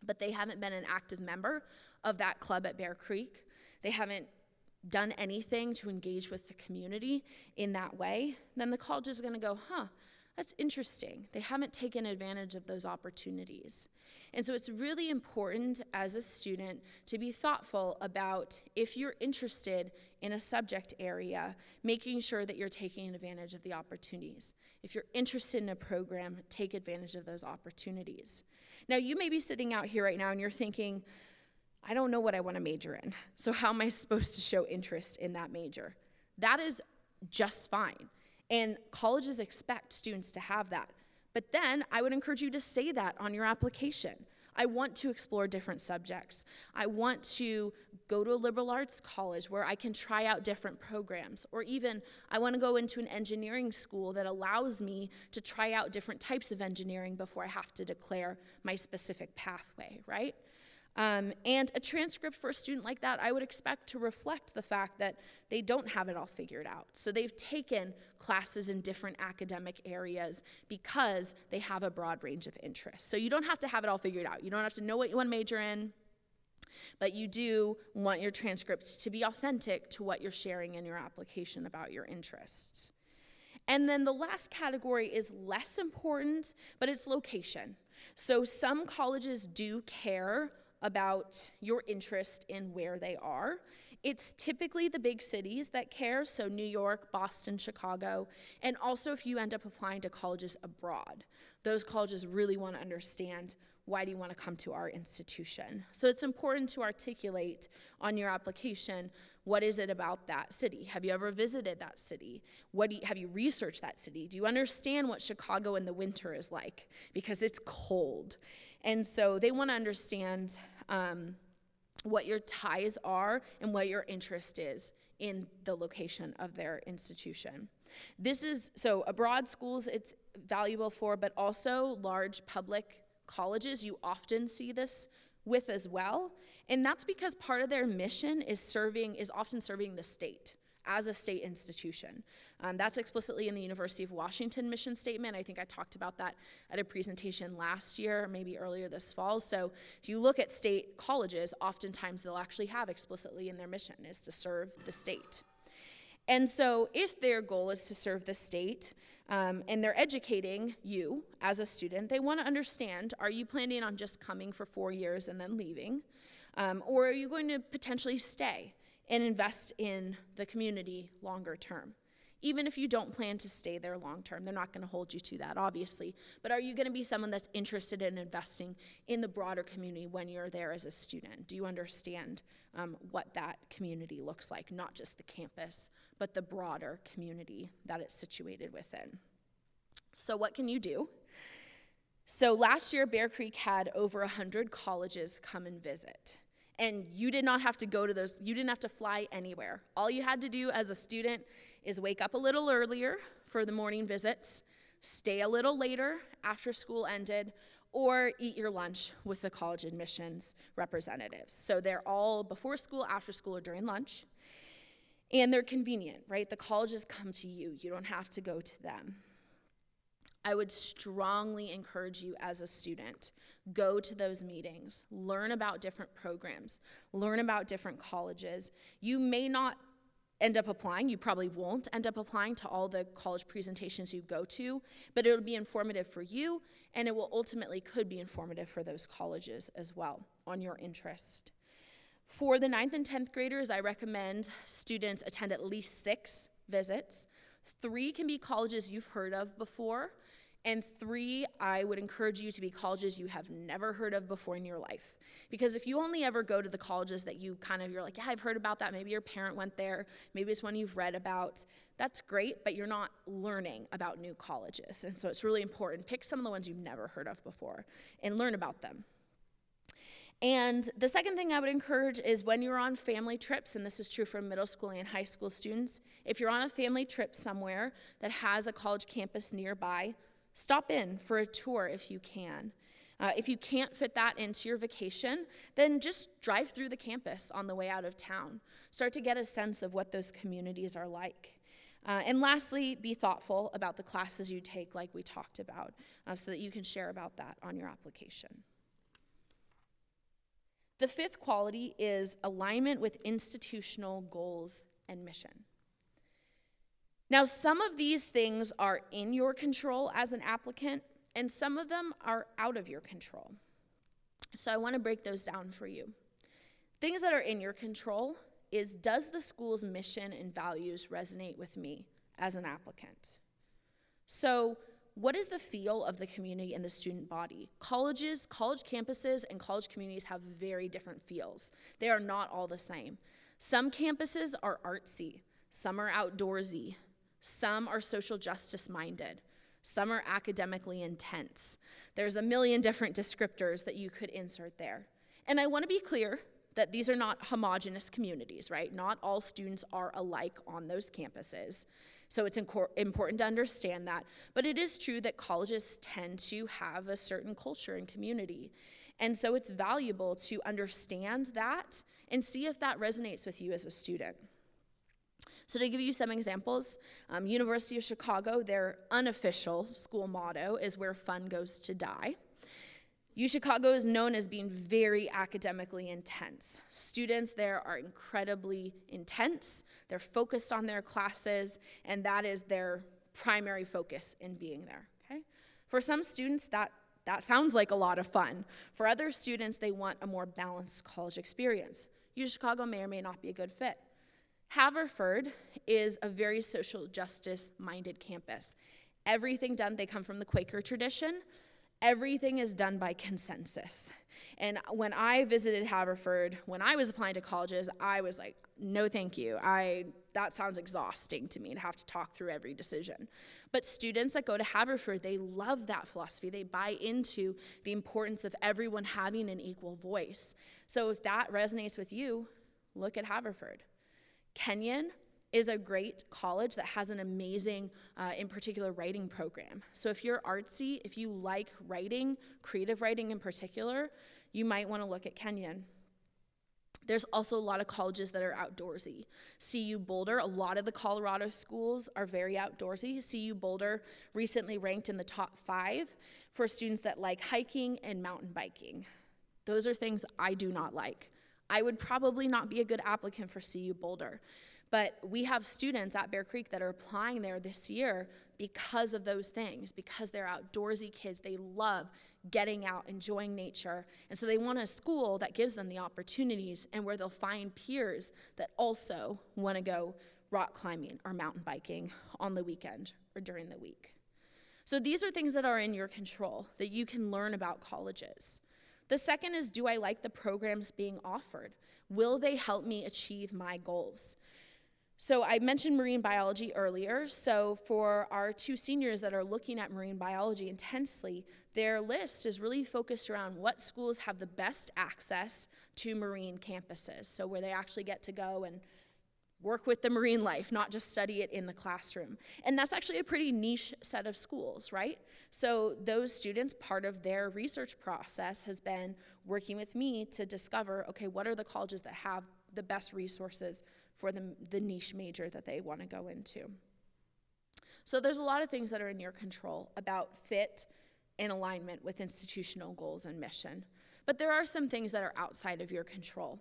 but they haven't been an active member of that club at Bear Creek. They haven't done anything to engage with the community in that way, then the college is going to go, that's interesting. They haven't taken advantage of those opportunities. And so it's really important as a student to be thoughtful about, if you're interested in a subject area, making sure that you're taking advantage of the opportunities. If you're interested in a program, take advantage of those opportunities. Now, you may be sitting out here right now and you're thinking, I don't know what I want to major in, so how am I supposed to show interest in that major? That is just fine. And colleges expect students to have that. But then I would encourage you to say that on your application. I want to explore different subjects. I want to go to a liberal arts college where I can try out different programs. Or even I want to go into an engineering school that allows me to try out different types of engineering before I have to declare my specific pathway, right? And a transcript for a student like that, I would expect to reflect the fact that they don't have it all figured out. So they've taken classes in different academic areas because they have a broad range of interests. So you don't have to have it all figured out. You don't have to know what you want to major in, but you do want your transcripts to be authentic to what you're sharing in your application about your interests. And then the last category is less important, but it's location. So some colleges do care about your interest in where they are. It's typically the big cities that care, so New York, Boston, Chicago, and also if you end up applying to colleges abroad. Those colleges really want to understand, why do you want to come to our institution? So it's important to articulate on your application, what is it about that city? Have you ever visited that city? Have you researched that city? Do you understand what Chicago in the winter is like? Because it's cold. And so they want to understand what your ties are and what your interest is in the location of their institution. So abroad schools it's valuable for, but also large public colleges you often see this with as well. And that's because part of their mission is often serving the state as a state institution. That's explicitly in the University of Washington mission statement. I think I talked about that at a presentation last year, maybe earlier this fall. So if you look at state colleges, oftentimes they'll actually have explicitly in their mission is to serve the state. And so if their goal is to serve the state, and they're educating you as a student, they want to understand, are you planning on just coming for 4 years and then leaving? Or are you going to potentially stay and invest in the community longer term? Even if you don't plan to stay there long term, they're not going to hold you to that, obviously. But are you going to be someone that's interested in investing in the broader community when you're there as a student? Do you understand what that community looks like, not just the campus, but the broader community that it's situated within? So what can you do? So last year, Bear Creek had over 100 colleges come and visit. And you did not have to go to those, you didn't have to fly anywhere. All you had to do as a student is wake up a little earlier for the morning visits, stay a little later after school ended, or eat your lunch with the college admissions representatives. So they're all before school, after school, or during lunch. And they're convenient, right? The colleges come to you. You don't have to go to them. I would strongly encourage you as a student, go to those meetings, learn about different programs, learn about different colleges. You may not end up applying. You probably won't end up applying to all the college presentations you go to, but it'll be informative for you, and it will ultimately could be informative for those colleges as well on your interest. For the 9th and 10th graders, I recommend students attend at least 6 visits. 3 can be colleges you've heard of before, and 3, I would encourage you to be colleges you have never heard of before in your life. Because if you only ever go to the colleges that you're like, yeah, I've heard about that, maybe your parent went there, maybe it's one you've read about, that's great, but you're not learning about new colleges. And so it's really important. Pick some of the ones you've never heard of before and learn about them. And the second thing I would encourage is when you're on family trips, and this is true for middle school and high school students, if you're on a family trip somewhere that has a college campus nearby, stop in for a tour if you can. If you can't fit that into your vacation, then just drive through the campus on the way out of town. Start to get a sense of what those communities are like. And lastly, be thoughtful about the classes you take like we talked about, so that you can share about that on your application. The 5th quality is alignment with institutional goals and mission. Now, some of these things are in your control as an applicant, and some of them are out of your control. So I want to break those down for you. Things that are in your control is, does the school's mission and values resonate with me as an applicant? So what is the feel of the community and the student body? Colleges, college campuses, and college communities have very different feels. They are not all the same. Some campuses are artsy, some are outdoorsy, some are social justice minded, some are academically intense. There's a million different descriptors that you could insert there. And I want to be clear that these are not homogenous communities, right? Not all students are alike on those campuses. So it's important to understand that. But it is true that colleges tend to have a certain culture and community. And so it's valuable to understand that and see if that resonates with you as a student. So to give you some examples, University of Chicago, their unofficial school motto is "Where fun goes to die." UChicago is known as being very academically intense. Students there are incredibly intense. They're focused on their classes, and that is their primary focus in being there. Okay? For some students, that sounds like a lot of fun. For other students, they want a more balanced college experience. UChicago may or may not be a good fit. Haverford is a very social justice-minded campus. Everything done, they come from the Quaker tradition. Everything is done by consensus. And when I visited Haverford, when I was applying to colleges, I was like, no thank you. That sounds exhausting to me to have to talk through every decision. But students that go to Haverford, they love that philosophy. They buy into the importance of everyone having an equal voice. So if that resonates with you, look at Haverford. Kenyon is a great college that has an amazing, in particular, writing program. So if you're artsy, if you like writing, creative writing in particular, you might want to look at Kenyon. There's also a lot of colleges that are outdoorsy. CU Boulder, a lot of the Colorado schools are very outdoorsy. CU Boulder recently ranked in the top 5 for students that like hiking and mountain biking. Those are things I do not like. I would probably not be a good applicant for CU Boulder. But we have students at Bear Creek that are applying there this year because of those things, because they're outdoorsy kids. They love getting out, enjoying nature. And so they want a school that gives them the opportunities and where they'll find peers that also want to go rock climbing or mountain biking on the weekend or during the week. So these are things that are in your control that you can learn about colleges. The second is, do I like the programs being offered? Will they help me achieve my goals? So I mentioned marine biology earlier. So for our 2 seniors that are looking at marine biology intensely, their list is really focused around what schools have the best access to marine campuses. So where they actually get to go and work with the marine life, not just study it in the classroom. And that's actually a pretty niche set of schools, right? So those students, part of their research process has been working with me to discover, okay, what are the colleges that have the best resources for the niche major that they want to go into. So there's a lot of things that are in your control about fit and alignment with institutional goals and mission. But there are some things that are outside of your control.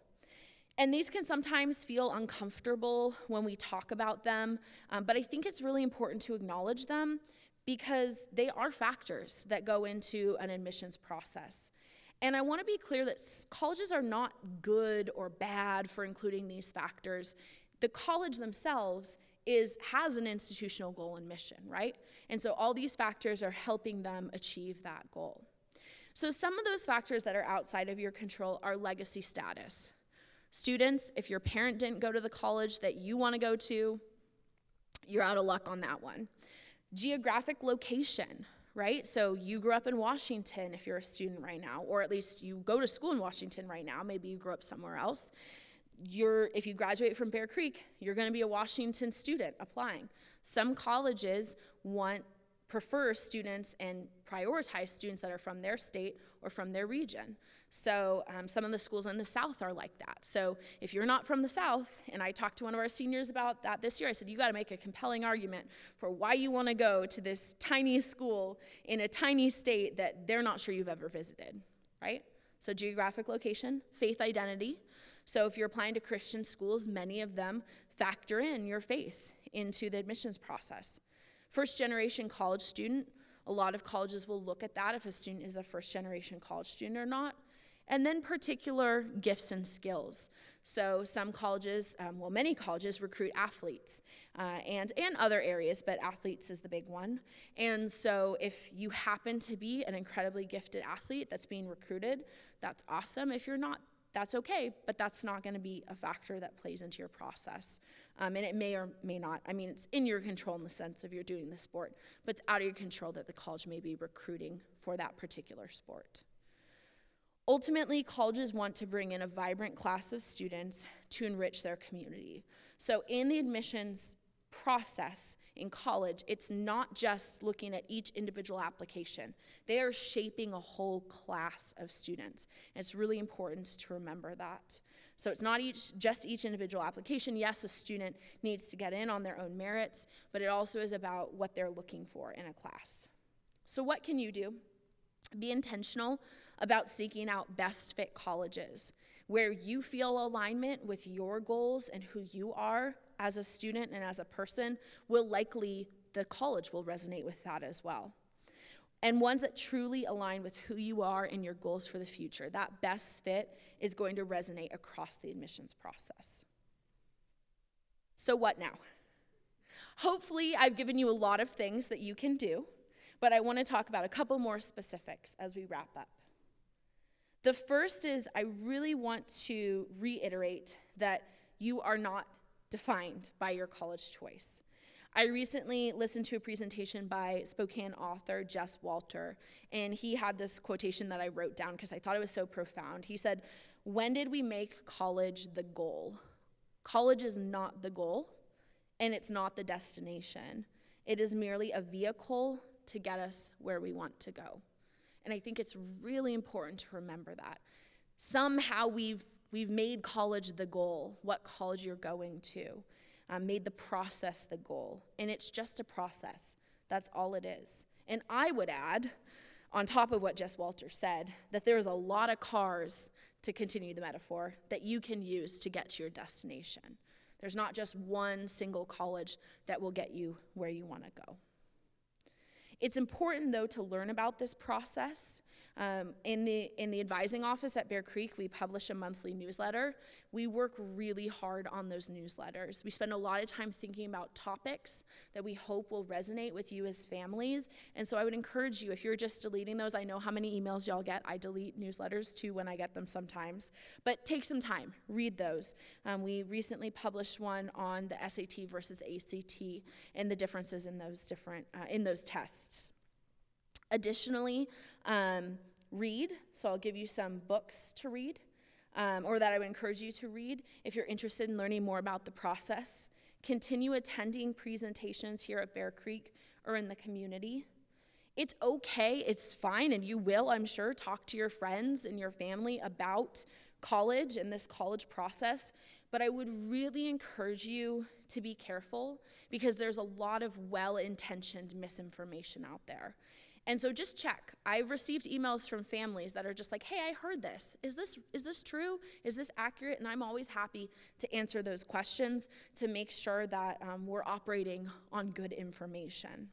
And these can sometimes feel uncomfortable when we talk about them, but I think it's really important to acknowledge them because they are factors that go into an admissions process. And I want to be clear that colleges are not good or bad for including these factors. The college themselves has an institutional goal and mission, right? And so all these factors are helping them achieve that goal. So some of those factors that are outside of your control are legacy status. Students, if your parent didn't go to the college that you want to go to, you're out of luck on that one. Geographic location, right? So you grew up in Washington if you're a student right now, or at least you go to school in Washington right now. Maybe you grew up somewhere else. If you graduate from Bear Creek, you're going to be a Washington student applying. Some colleges prefer students and prioritize students that are from their state or from their region. So some of the schools in the South are like that. So if you're not from the South, and I talked to one of our seniors about that this year, I said, you got to make a compelling argument for why you want to go to this tiny school in a tiny state that they're not sure you've ever visited, right? So geographic location, faith identity. So if you're applying to Christian schools, many of them factor in your faith into the admissions process. First-generation college student, a lot of colleges will look at that if a student is a first-generation college student or not. And then particular gifts and skills. So some colleges, many colleges recruit athletes and other areas, but athletes is the big one. And so if you happen to be an incredibly gifted athlete that's being recruited, that's awesome. If you're not, that's okay, but that's not going to be a factor that plays into your process. And it may or may not. I mean, it's in your control in the sense of you're doing the sport, but it's out of your control that the college may be recruiting for that particular sport. Ultimately, colleges want to bring in a vibrant class of students to enrich their community. So in the admissions process in college, it's not just looking at each individual application. They are shaping a whole class of students. And it's really important to remember that. So it's not just each individual application. Yes, a student needs to get in on their own merits, but it also is about what they're looking for in a class. So what can you do? Be intentional about seeking out best fit colleges where you feel alignment with your goals and who you are as a student and as a person. The college will resonate with that as well. And ones that truly align with who you are and your goals for the future. That best fit is going to resonate across the admissions process. So what now? Hopefully I've given you a lot of things that you can do, but I want to talk about a couple more specifics as we wrap up. The first is I really want to reiterate that you are not defined by your college choice. I recently listened to a presentation by Spokane author Jess Walter, and he had this quotation that I wrote down because I thought it was so profound. He said, "When did we make college the goal? College is not the goal, and it's not the destination. It is merely a vehicle to get us where we want to go." And I think it's really important to remember that. Somehow we've made college the goal, what college you're going to, made the process the goal. And it's just a process. That's all it is. And I would add, on top of what Jess Walter said, that there's a lot of cars, to continue the metaphor, that you can use to get to your destination. There's not just one single college that will get you where you want to go. It's important, though, to learn about this process. In the advising office at Bear Creek, we publish a monthly newsletter. We work really hard on those newsletters. We spend a lot of time thinking about topics that we hope will resonate with you as families. And so I would encourage you, if you're just deleting those, I know how many emails y'all get. I delete newsletters too when I get them sometimes. But take some time, read those. We recently published one on the SAT versus ACT and the differences in those tests. Additionally, read. So I'll give you some books to read, or that I would encourage you to read if you're interested in learning more about the process. Continue attending presentations here at Bear Creek or in the community. It's okay, it's fine, and you will, I'm sure, talk to your friends and your family about college and this college process, but I would really encourage you to be careful because there's a lot of well-intentioned misinformation out there. And so just check. I've received emails from families that are just like, hey, I heard this. Is this true? Is this accurate? And I'm always happy to answer those questions to make sure that we're operating on good information.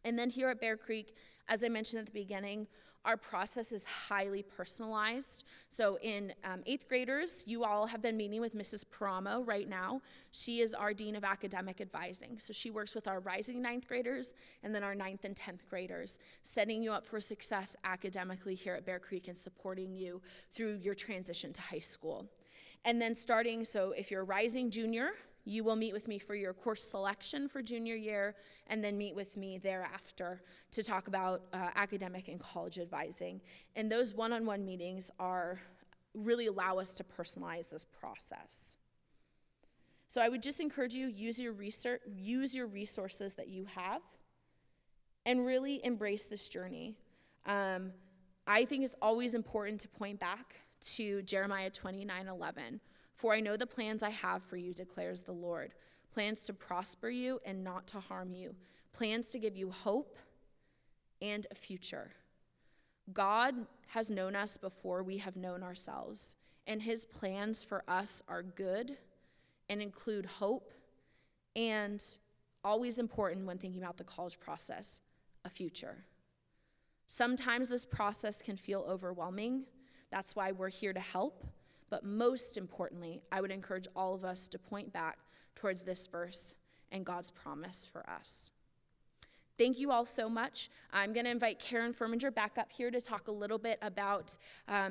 And then here at Bear Creek, as I mentioned at the beginning, our process is highly personalized. So in 8th graders, you all have been meeting with Mrs. Paramo right now. She is our Dean of Academic Advising. So she works with our rising 9th graders and then our 9th and 10th graders, setting you up for success academically here at Bear Creek and supporting you through your transition to high school. And then starting, so if you're a rising junior, you will meet with me for your course selection for junior year, and then meet with me thereafter to talk about academic and college advising. And those one-on-one meetings really allow us to personalize this process. So I would just encourage you, use your resources that you have, and really embrace this journey. I think it's always important to point back to Jeremiah 29:11. For I know the plans I have for you, declares the Lord. Plans to prosper you and not to harm you. Plans to give you hope and a future. God has known us before we have known ourselves, and his plans for us are good and include hope, and always important when thinking about the college process, a future. Sometimes this process can feel overwhelming. That's why we're here to help. But most importantly, I would encourage all of us to point back towards this verse and God's promise for us. Thank you all so much. I'm going to invite Karen Firminger back up here to talk a little bit about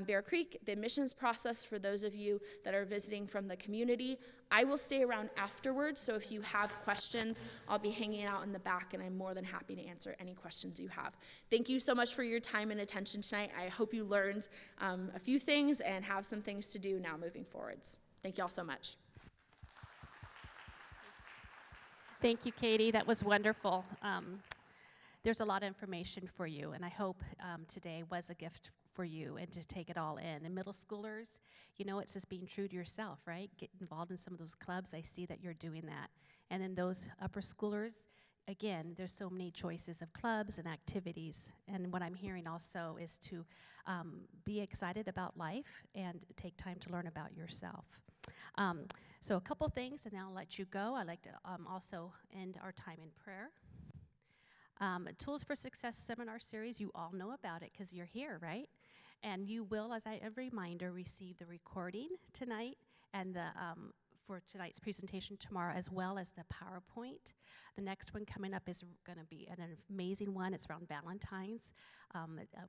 Bear Creek, the admissions process for those of you that are visiting from the community. I will stay around afterwards, so if you have questions, I'll be hanging out in the back, and I'm more than happy to answer any questions you have. Thank you so much for your time and attention tonight. I hope you learned a few things and have some things to do now moving forwards. Thank you all so much. Thank you, Katie. That was wonderful. There's a lot of information for you, and I hope today was a gift for you and to take it all in. And middle schoolers, you know, it's just being true to yourself, right? Get involved in some of those clubs. I see that you're doing that. And then those upper schoolers, again, there's so many choices of clubs and activities. And what I'm hearing also is to be excited about life and take time to learn about yourself. So a couple things, and then I'll let you go. I'd like to also end our time in prayer. Tools for Success seminar series, you all know about it because you're here, right? And you will, as a reminder, receive the recording tonight and for tonight's presentation tomorrow, as well as the PowerPoint. The next one coming up is going to be an amazing one. It's around Valentine's.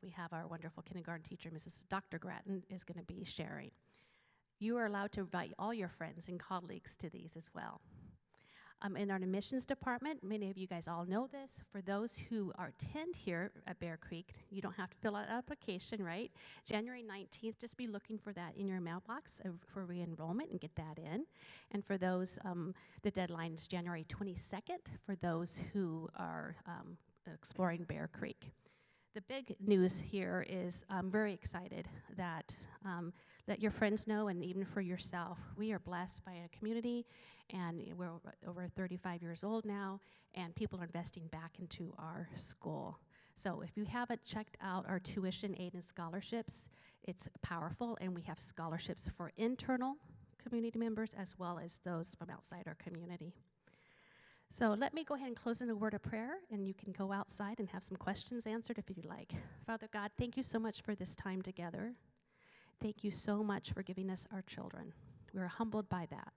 We have our wonderful kindergarten teacher, Dr. Grattan, is going to be sharing. You are allowed to invite all your friends and colleagues to these as well. In our admissions department, many of you guys all know this. For those who attend here at Bear Creek, you don't have to fill out an application, right? January 19th, just be looking for that in your mailbox for re-enrollment and get that in. And for those, the deadline is January 22nd for those who are exploring Bear Creek. The big news here is I'm very excited that let your friends know, and even for yourself, we are blessed by a community, and we're over 35 years old now, and people are investing back into our school. So if you haven't checked out our tuition aid and scholarships, it's powerful, and we have scholarships for internal community members as well as those from outside our community. So let me go ahead and close in a word of prayer, and you can go outside and have some questions answered if you'd like. Father God, thank you so much for this time together. Thank you so much for giving us our children. We're humbled by that.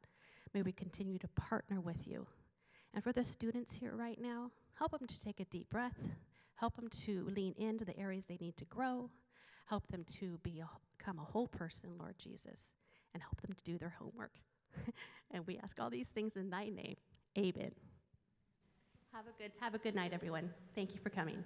May we continue to partner with you. And for the students here right now, help them to take a deep breath. Help them to lean into the areas they need to grow. Help them to become a whole person, Lord Jesus. And help them to do their homework. And we ask all these things in thy name. Amen. Have a good night, everyone. Thank you for coming.